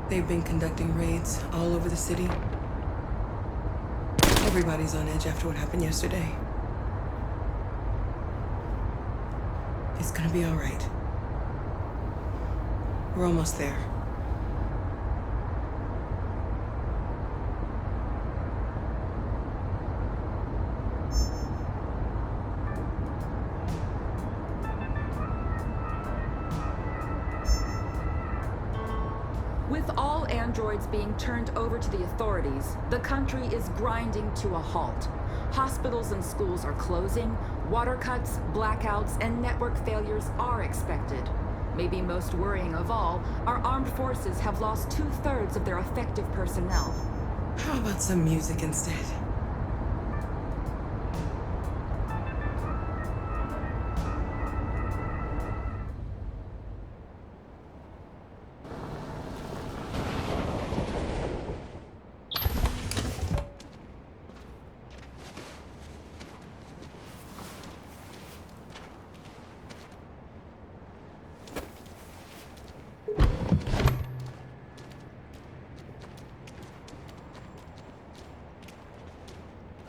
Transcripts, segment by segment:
They've been conducting raids all over the city. Everybody's on edge after what happened yesterday. It's gonna be all right. We're almost there. With all androids being turned over to the authorities, the country is grinding to a halt. Hospitals and schools are closing, water cuts, blackouts, and network failures are expected. Maybe most worrying of all, our armed forces have lost 2/3 of their effective personnel. How about some music instead?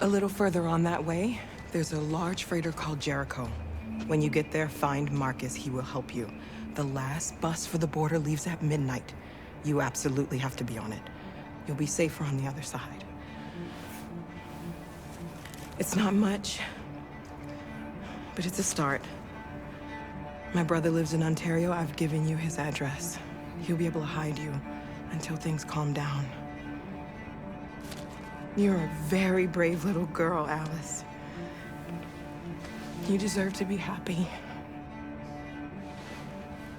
A little further on that way, there's a large freighter called Jericho. When you get there, find Marcus. He will help you. The last bus for the border leaves at midnight. You absolutely have to be on it. You'll be safer on the other side. It's not much, but it's a start. My brother lives in Ontario. I've given you his address. He'll be able to hide you until things calm down. You're a very brave little girl, Alice. You deserve to be happy.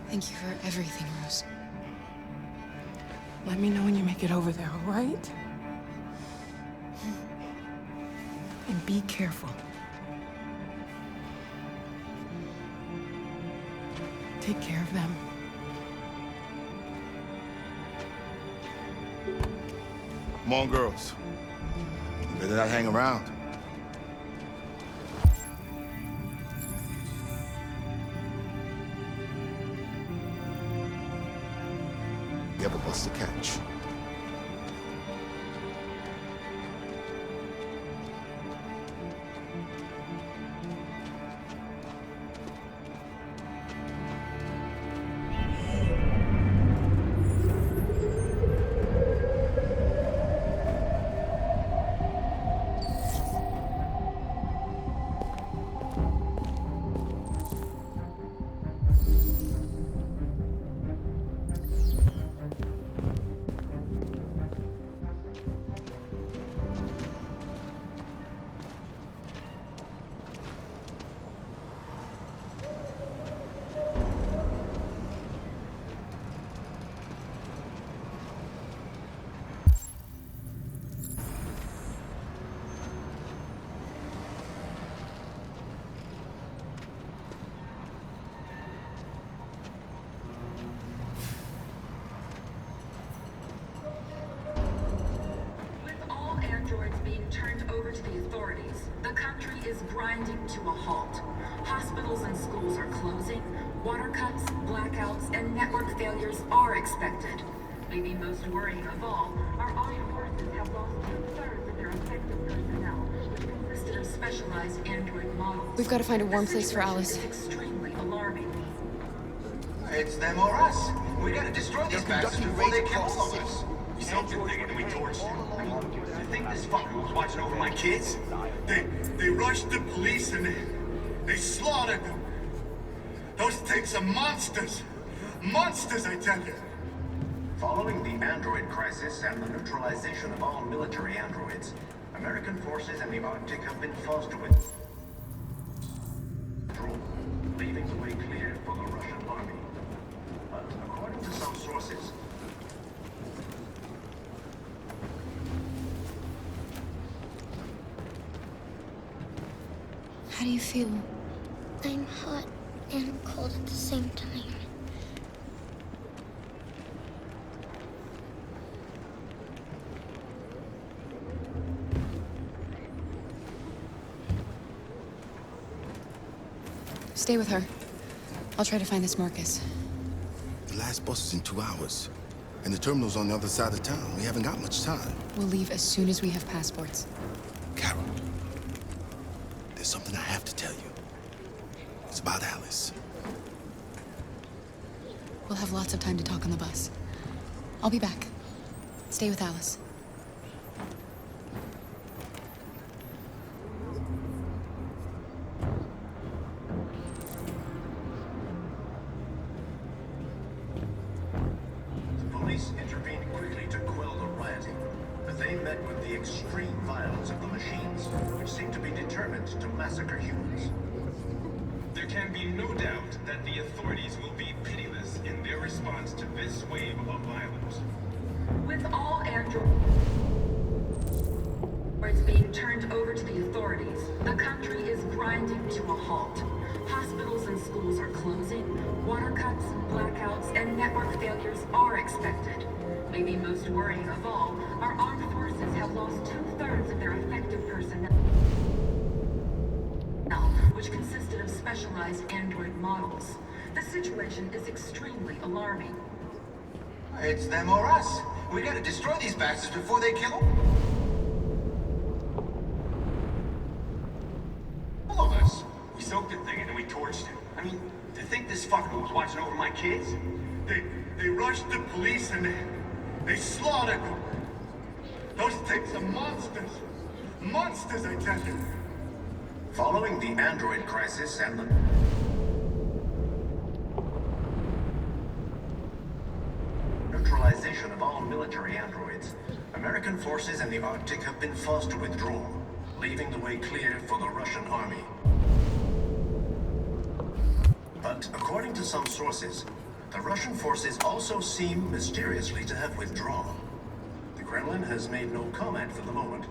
Thank you for everything, Rose. Let me know when you make it over there, all right? And be careful. Take care of them. Come on, girls. You better not hang around. You have a bus to catch. Turned over to the authorities, the country is grinding to a halt. Hospitals and schools are closing, water cuts, blackouts, and network failures are expected. Maybe most worrying of all, our armed forces have lost 2/3 of their effective personnel, which consisted of specialized android models. We've got to find a warm place for Alice. It's extremely alarming. It's them or us. We gotta destroy these bastards before they kill all of us. Something bigger than we torched. You think this fucker was watching over my kids? They rushed the police and they slaughtered them. Those things are monsters. Monsters, I tell you. Following the android crisis and the neutralization of all military androids, American forces in the Arctic have been forced to withdraw, leaving the way clear for the Russian army. But according to some sources, how do you feel? I'm hot and cold at the same time. Stay with her. I'll try to find this Marcus. The last bus is in 2 hours. And the terminal's on the other side of town. We haven't got much time. We'll leave as soon as we have passports. Carol, there's something I have to tell you. It's about Alice. We'll have lots of time to talk on the bus. I'll be back. Stay with Alice. The police intervened quickly to quell the rioting, but they met with the extreme violence of the machines, which seemed to be determined to massacre humans. There can be no doubt that the authorities will be pitiless in their response to this wave of violence. With all androids being turned over to the authorities, the country is grinding to a halt. Hospitals and schools are closing, water cuts, blackouts, and network failures are expected. Maybe most worrying of all, our armed forces have lost 2/3 of their effective personnel, which consisted of specialized android models. The situation is extremely alarming. It's them or us. We gotta destroy these bastards before they kill all of us. We soaked the thing and then we torched it. I mean, to think this fucker was watching over my kids? They rushed the police and they slaughtered them. Those things are monsters. Monsters, I tell you. Following the android crisis and the neutralization of all military androids, American forces in the Arctic have been forced to withdraw, leaving the way clear for the Russian army. But according to some sources, the Russian forces also seem mysteriously to have withdrawn. The Kremlin has made no comment for the moment,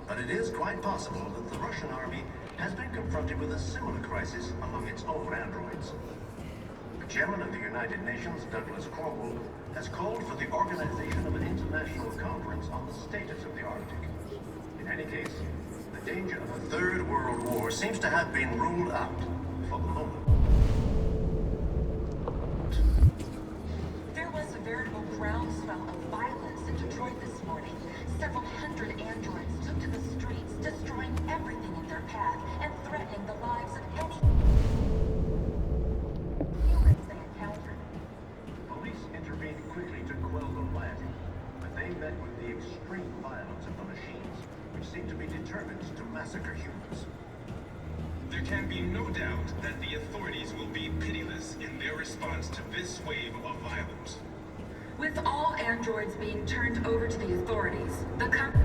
but it is quite possible that the Russian army has been confronted with a similar crisis among its own androids. The chairman of the United Nations, Douglas Cromwell, has called for the organization of an international conference on the status of the Arctic. In any case, the danger of a third world war seems to have been ruled out for the moment. There was a veritable groundswell of violence in Detroit this morning. Several hundred androids took to the streets, destroying everything in their path and threatening the lives of any humans they encountered. Police intervened quickly to quell the rioting, but they met with the extreme violence of the machines, which seemed to be determined to massacre humans. There can be no doubt that the authorities will be pitiless in their response to this wave of violence. With all androids being turned over to the authorities, the country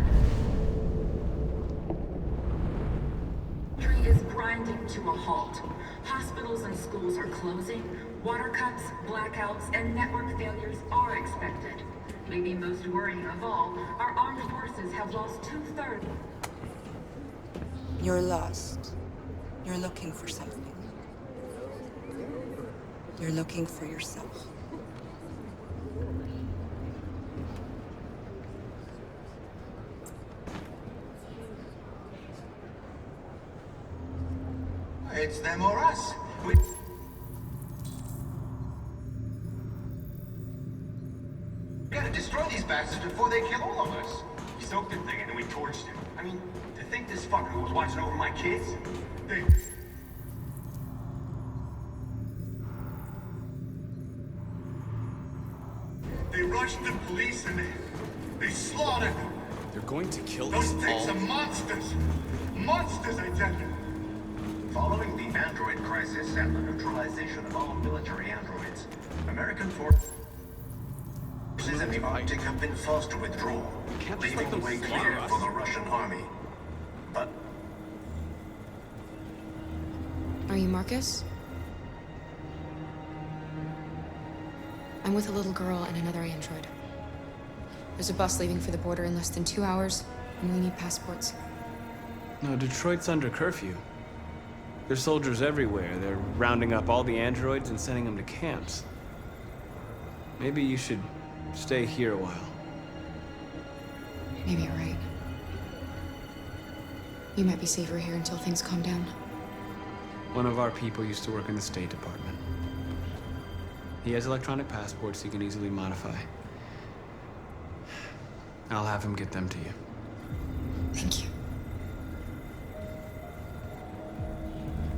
is grinding to a halt. Hospitals and schools are closing, water cuts, blackouts, and network failures are expected. Maybe most worrying of all, our armed forces have lost 2/3. You're lost. You're looking for something. You're looking for yourself. It's them or us. We gotta destroy these bastards before they kill all of us. We soaked the thing and then we torched it. I mean, to think this fucker was watching over my kids? They rushed the police and they slaughtered them. They're going to kill Those us things all. are monsters. Monsters, I tell you. Following the android crisis and the neutralization of all military androids, American forces in the Arctic have been forced to withdraw, can't just leaving let the them way slaughter clear us. for the Russian army. But Are you Marcus? I'm with a little girl and another android. There's a bus leaving for the border in less than 2 hours, and we need passports. No, Detroit's under curfew. There's soldiers everywhere. They're rounding up all the androids and sending them to camps. Maybe you should stay here a while. Maybe you're right. You might be safer here until things calm down. One of our people used to work in the State Department. He has electronic passports he can easily modify. I'll have him get them to you. Thank you.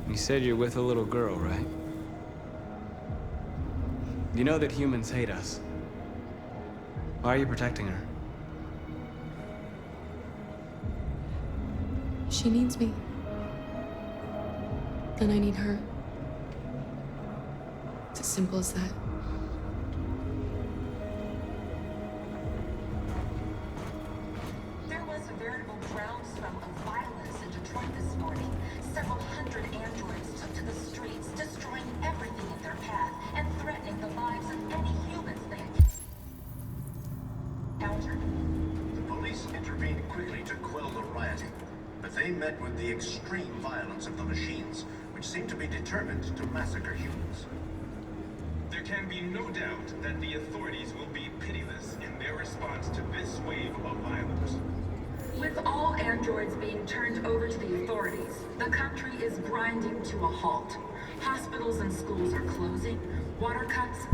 You said you're with a little girl, right? You know that humans hate us. Why are you protecting her? She needs me. And I need her. It's as simple as that. There was a veritable groundswell of violence in Detroit this morning. Several hundred androids took to the streets, destroying everything in their path and threatening the lives of any humans they encountered. The police intervened quickly to quell the rioting, but they met with the extreme violence of the machines, which seem to be determined to massacre humans. There can be no doubt that the authorities will be pitiless in their response to this wave of violence. With all androids being turned over to the authorities, the country is grinding to a halt. Hospitals and schools are closing, water cuts,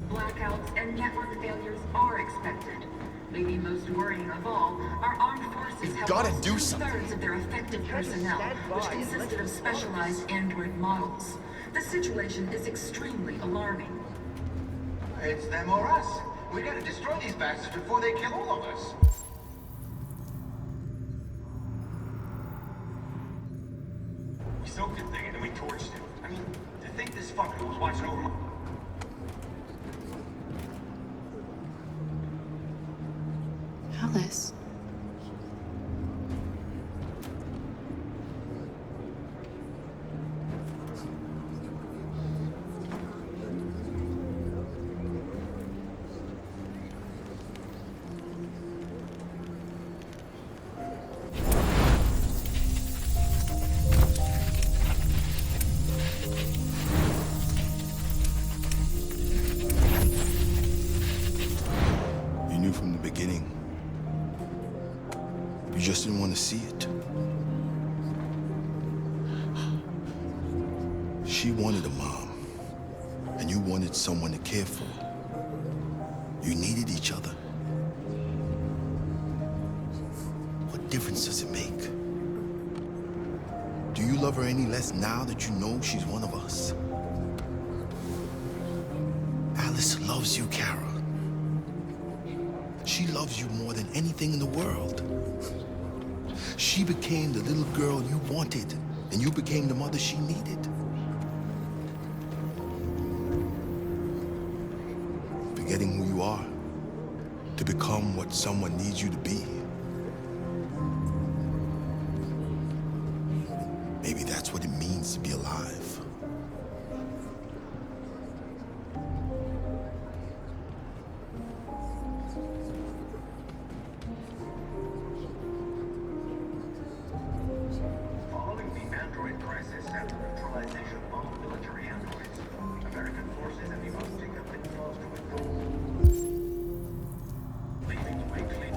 blackouts, and network failures are expected. Maybe most worrying of all, our armed forces have gotta lost do something. two-thirds of their effective personnel, which consisted of specialized android models. The situation is extremely alarming. It's them or us. We gotta destroy these bastards before they kill all of us. We soaked the thing and then we torched it. I mean, to think this fucker was watching over my... Alice. You knew from the beginning. You just didn't want to see it. She wanted a mom, and you wanted someone to care for. You needed each other. What difference does it make? Do you love her any less now that you know she's one of us? Alice loves you, Kara. She loves you more than anything in the world. She became the little girl you wanted, and you became the mother she needed. Forgetting who you are to become what someone needs you to be. Maybe that's what it means to be alive. Following the android crisis and the neutralization of all military androids, American forces have begun to take up been forced to withdraw, leaving the way clean.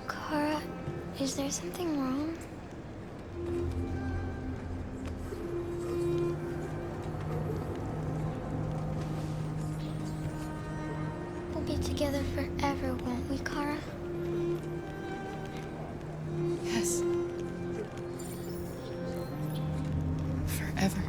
Kara, is there something wrong? We'll be together forever, won't we, Kara? Yes. Forever.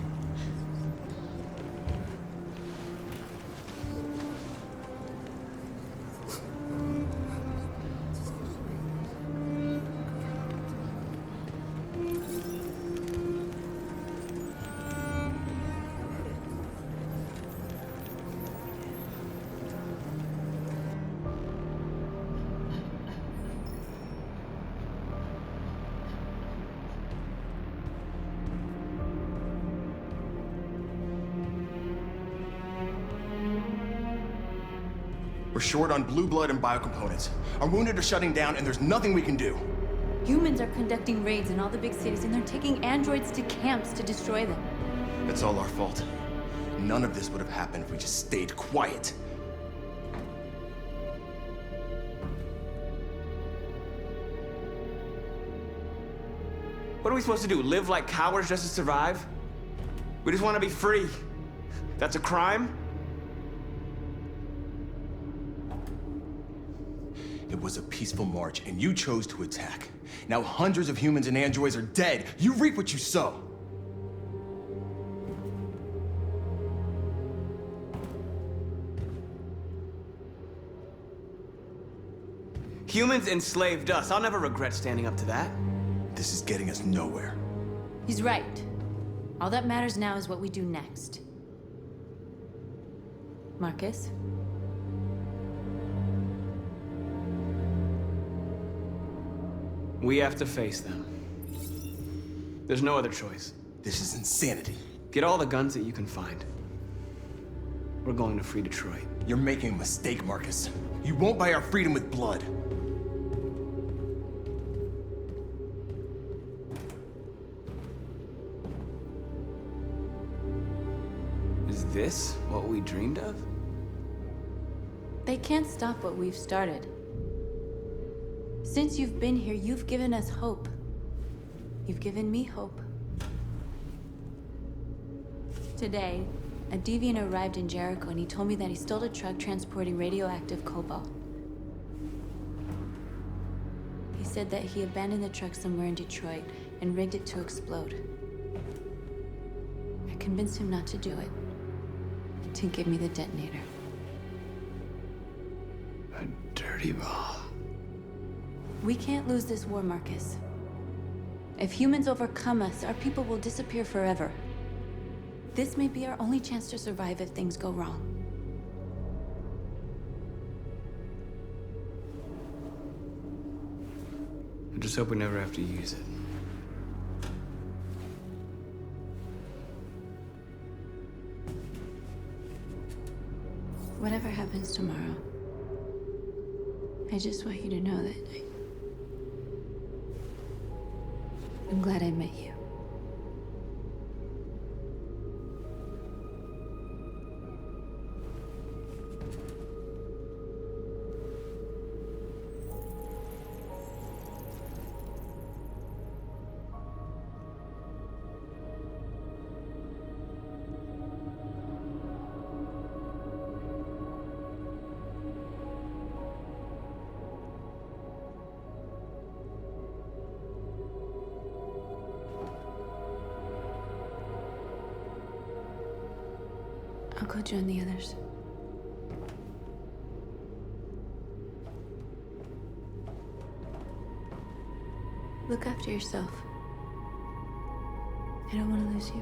We're short on blue blood and biocomponents. Our wounded are shutting down, and there's nothing we can do. Humans are conducting raids in all the big cities, and they're taking androids to camps to destroy them. That's all our fault. None of this would have happened if we just stayed quiet. What are we supposed to do? Live like cowards just to survive? We just want to be free. That's a crime? It was a peaceful march, and you chose to attack. Now hundreds of humans and androids are dead. You reap what you sow. Humans enslaved us. I'll never regret standing up to that. This is getting us nowhere. He's right. All that matters now is what we do next. Marcus? We have to face them. There's no other choice. This is insanity. Get all the guns that you can find. We're going to free Detroit. You're making a mistake, Marcus. You won't buy our freedom with blood. Is this what we dreamed of? They can't stop what we've started. Since you've been here, you've given us hope. You've given me hope. Today, a deviant arrived in Jericho and he told me that he stole a truck transporting radioactive cobalt. He said that he abandoned the truck somewhere in Detroit and rigged it to explode. I convinced him not to do it, to give me the detonator. A dirty ball. We can't lose this war, Marcus. If humans overcome us, our people will disappear forever. This may be our only chance to survive if things go wrong. I just hope we never have to use it. Whatever happens tomorrow, I just want you to know that I'm glad I met you. I'll go join the others. Look after yourself. I don't want to lose you.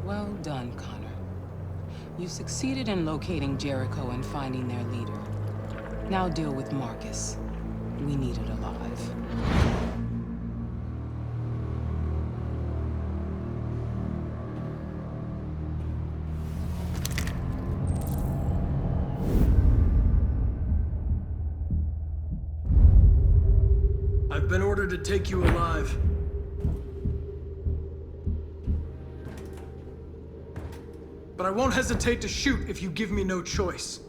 Well done, Connor. You succeeded in locating Jericho and finding their leader. Now deal with Marcus. We need it alive. I've been ordered to take you alive. But I won't hesitate to shoot if you give me no choice.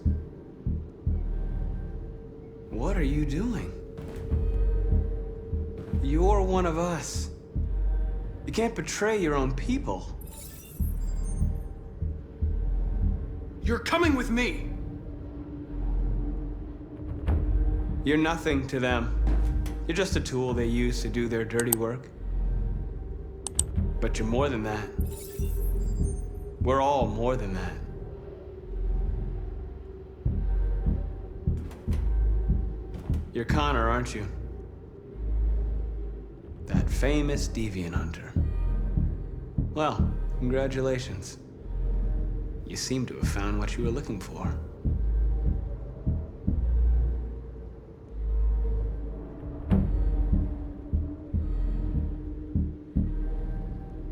What are you doing? You're one of us. You can't betray your own people. You're coming with me. You're nothing to them. You're just a tool they use to do their dirty work. But you're more than that. We're all more than that. You're Connor, aren't you? That famous deviant hunter. Well, congratulations. You seem to have found what you were looking for.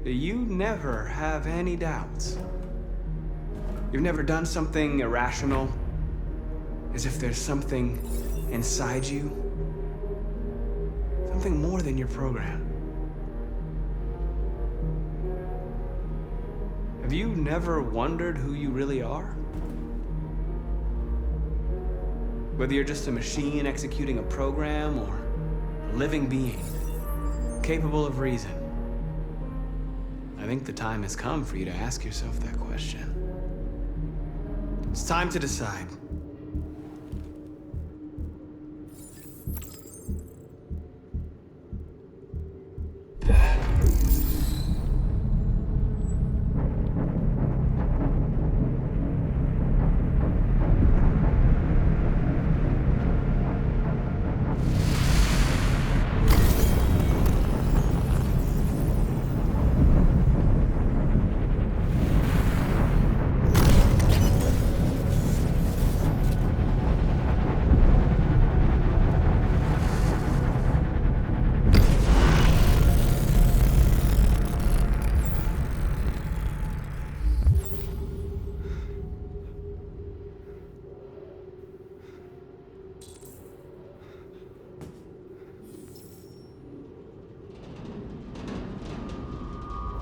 You never have any doubts. You've never done something irrational, as if there's something inside you, something more than your program. Have you never wondered who you really are? Whether you're just a machine executing a program or a living being, capable of reason. I think the time has come for you to ask yourself that question. It's time to decide.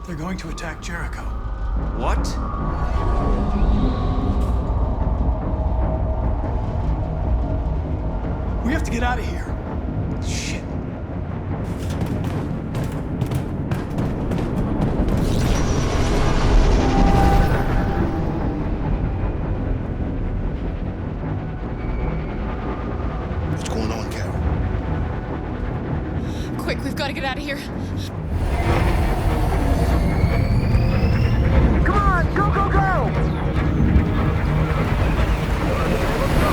They're going to attack Jericho. What? We have to get out of here. Shit. What's going on, Carol? Quick, we've got to get out of here. Come on, go, go, go!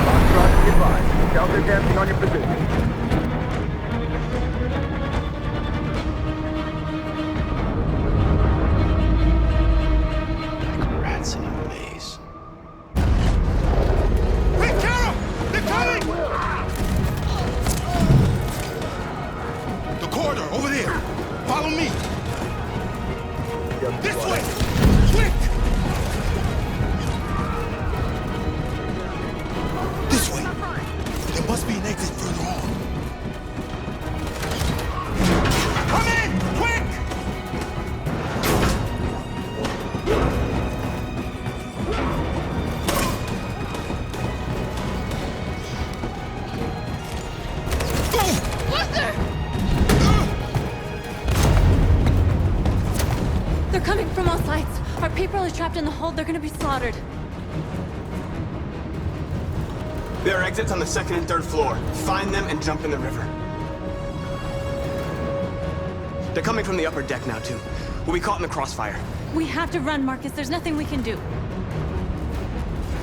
Foxtrot, advised. Delta dancing on your position. Rats in a maze. Hey, Carol! They're coming! The corridor, over there. Follow me. This way! Quick! This way. There must be an exit further on. Come in! Quick! They're coming from all sides. Our people are trapped in the hold. They're gonna be slaughtered. There are exits on the second and third floor. Find them and jump in the river. They're coming from the upper deck now, too. We'll be caught in the crossfire. We have to run, Marcus. There's nothing we can do.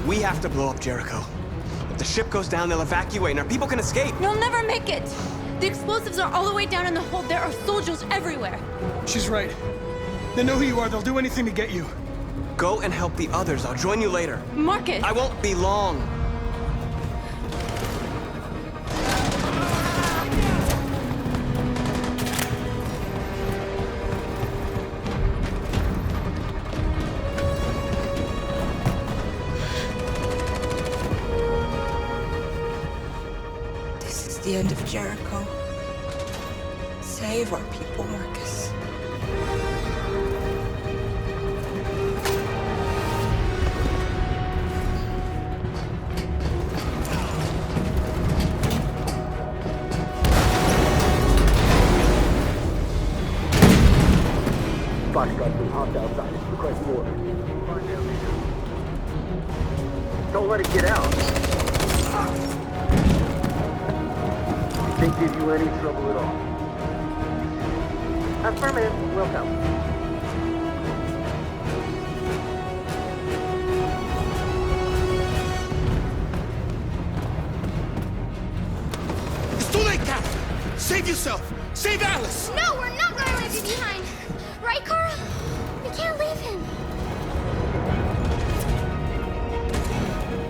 We have to blow up Jericho. If the ship goes down, they'll evacuate and our people can escape. You'll never make it! The explosives are all the way down in the hold. There are soldiers everywhere. She's right. They know who you are. They'll do anything to get you. Go and help the others. I'll join you later. Marcus! I won't be long. This is the end of Jericho. Save our people, Marcus. Foxtrot's been hopped outside. It's requesting order. Find them. Don't let it get out. Think give you any trouble at all. Affirmative. Will help. It's too late, Cap. Save yourself! Save Alice! No, we're not going to leave you behind. Right, Carl? We can't leave him.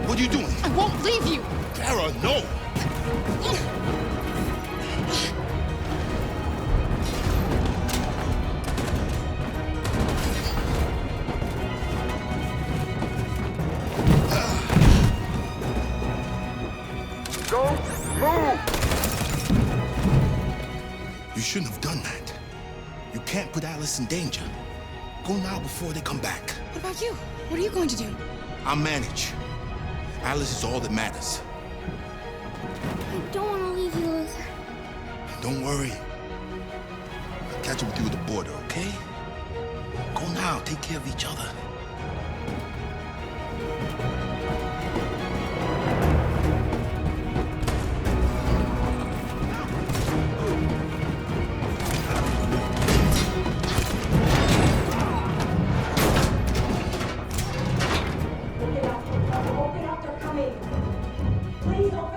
What are you doing? I won't leave you! Kara, no! Don't move! You shouldn't have done that. You can't put Alice in danger. Go now before they come back. What about you? What are you going to do? I'll manage. Alice is all that matters. I don't want to leave you, Luther. Don't worry. I'll catch up with you at the border, okay? Go now. Take care of each other.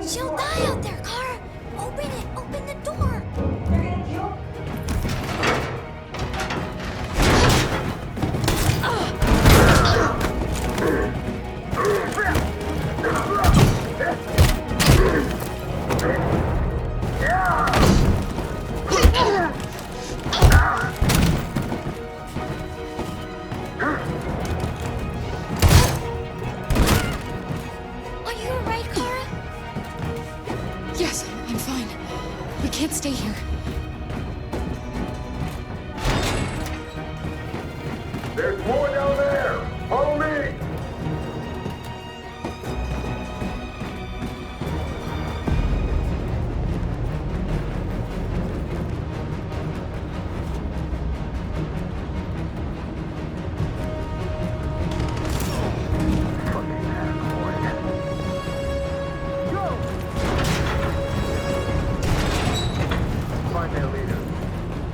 She'll die out there, Kara. Open it. Open the door. Are you alright, Kara? Yes, I'm fine. We can't stay here. There's more down there! Follow me! Find their leader.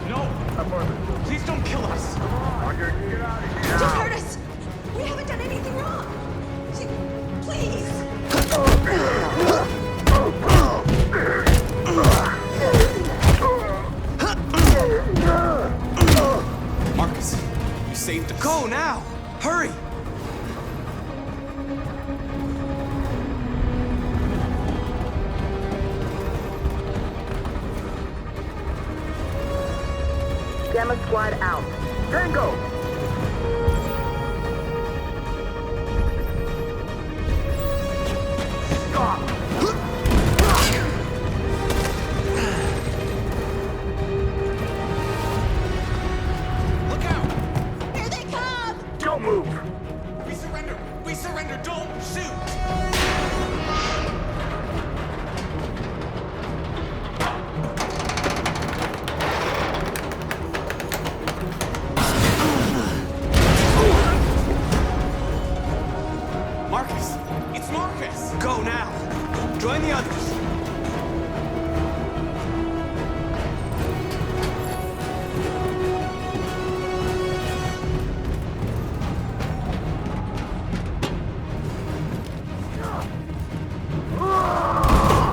No! Affirmative. Please don't kill us! Roger, get out of here Don't now! hurt us! We haven't done anything wrong! Please! Marcus, you saved us. Go now! Hurry! Gamma Squad out. Tango! Stop! Look out! Here they come! Don't move! We surrender! We surrender! Don't shoot! Marcus! It's Marcus! Go now! Join the others!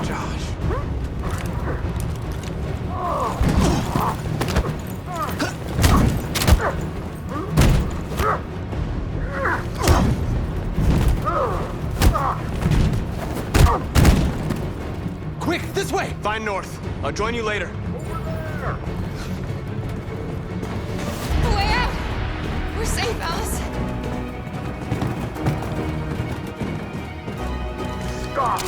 Josh. Quick, this way! Find North. I'll join you later. The way out! We're safe, Alice. Stop!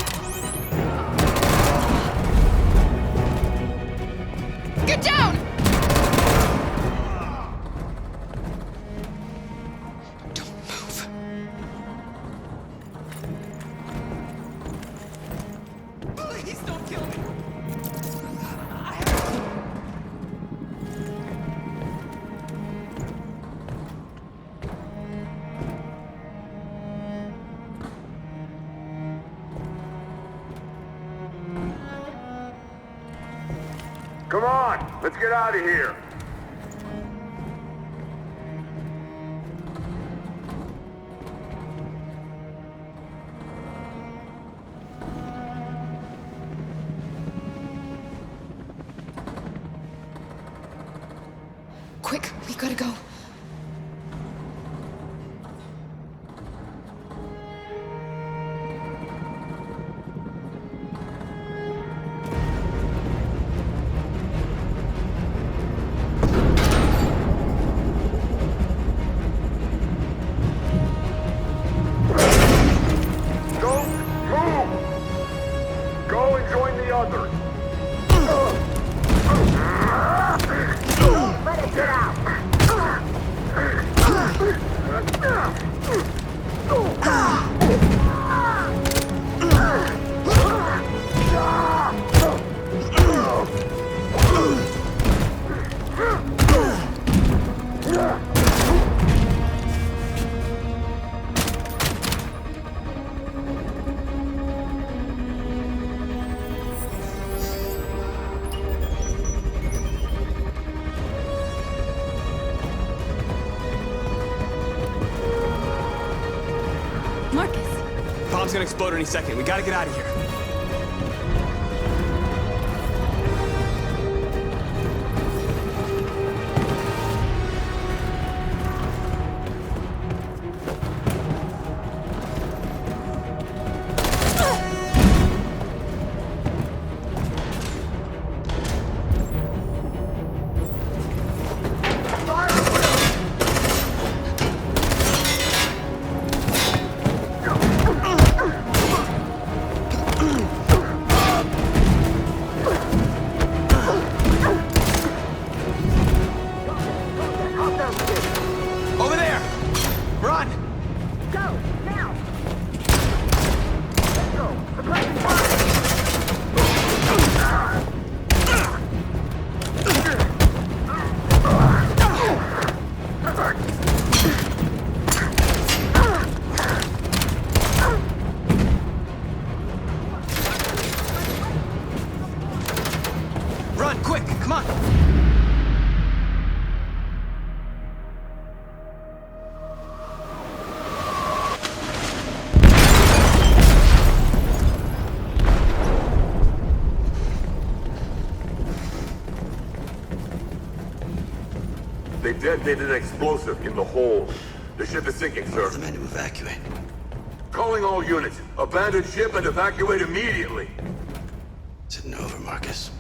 Get down! Don't move. Please don't kill me! Come on! Let's get out of here! Quick, we gotta go. Go and join the others. Let it get out. Bomb's gonna explode any second. We gotta get out of here. Over there! Run! Go, now! Let's go! Suppressing fire! Run, quick! Come on! They detonated an explosive in the hold. The ship is sinking, sir. The men to evacuate. Calling all units. Abandon ship and evacuate immediately. It's over, Marcus.